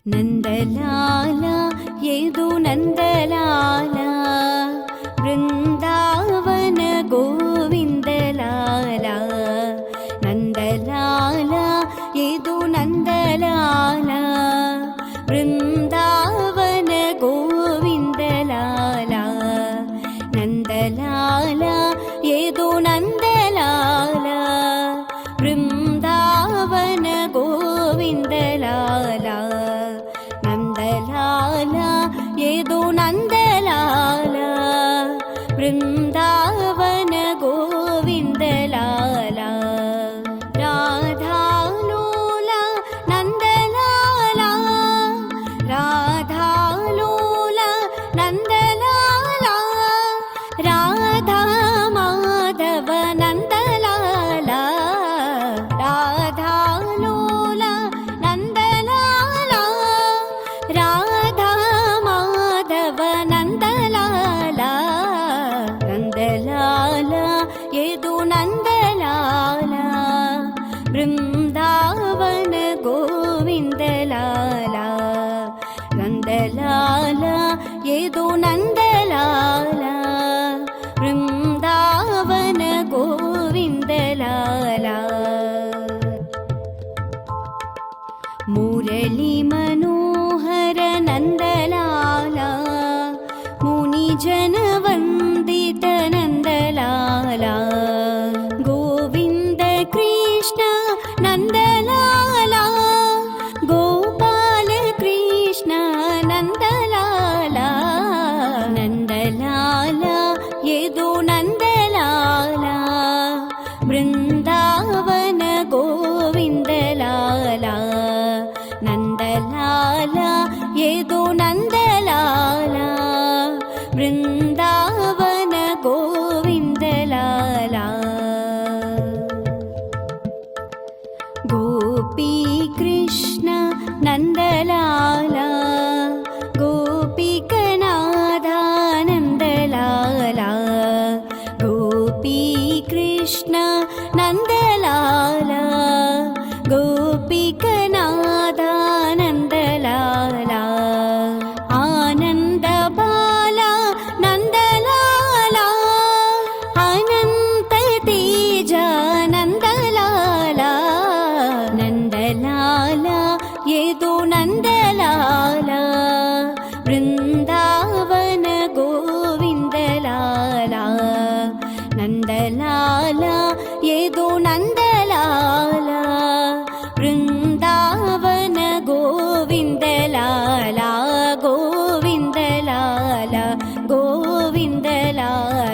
ನಂದಲಾಲ ಏದು ನಂದಲಾಲ ವೃಂದಾವನ ಗೋವಿಂದಲಾಲ ನಂದಲಾಲ ಏದು ನಂದಲಾಲ ವೃಂದಾವನ ಗೋವಿಂದಲಾಲ ನಂದಲಾಲ ಏದು ನಂದಲಾಲ ವೃಂದಾವನ ಗೋವಿಂದಲಾಲ ನಂದಲಾಲ ಏದು ನಂದಲಾಲ ವೃಂದಾವನ ಗೋವಿಂದಲಾಲ ರಾಧಾಲೋಲ ನಂದಲಾಲ ರಾಧಾಲೋಲ ನಂದಲಾಲ ರಾಧಾ ಮಾಧವ ನಂದಲಾಲ ರಾಧಾಲೋಲ ನಂದಲಾಲ ರಾಧಾ ಮಾಧವ ನಂದಲಾಲ ನಂದಲಾಲ ಏದು ನಂದಲಾಲ ಬೃಂದಾವನ ಗೋವಿಂದಲಾಲ ನಂದಲಾಲ ಏದು ನಂದಲಾಲ ಬೃಂದಾವನ ಗೋವಿಂದಲಾಲ ಮುರಳಿ ಮನೋಹರ ನಂದಲಾಲ ಮುನಿ ಜನ ವಂದಿತ ನಂದಲಾಲ ಗೋವಿಂದ ಕೃಷ್ಣ ನಂದಲಾಲ ಗೋಪಾಲ ಕೃಷ್ಣ ನಂದಲಾಲ ನಂದಲಾಲ ಏದು ನಂದಲಾಲ ಬೃಂದಾವನ ಗೋವಿಂದಲಾಲ ನಂದಲಾಲ ಏದು ನಂದಲಾಲ ಬೃಂದಾವನ ಗೋವಿಂದಲಾಲ ಗೋಪಿ ಕೃಷ್ಣ ನಂದಲಾಲ ಗೋಪಿಕನಾದ ನಂದಲಾಲ ಗೋಪಿ ಕೃಷ್ಣ ನಂದಲಾಲ ಗೋಪಿಕನಾದ ನಂದಲಾಲ ಆನಂದ ಬಾಲ ನಂದಲಾಲ ಅನಂತ ತೇಜ ನಂದಲಾಲ ನಂದಲಾಲ ಏದು ನಂದಲಾಲ ಬೃಂದಾವನ ಗೋವಿಂದಲಾಲ ನಂದಲಾಲ ಏದು ನಂದಲಾಲ ಬೃಂದಾವನ ಗೋವಿಂದಲಾಲ ಗೋವಿಂದಲಾಲ ಗೋವಿಂದಲಾಲ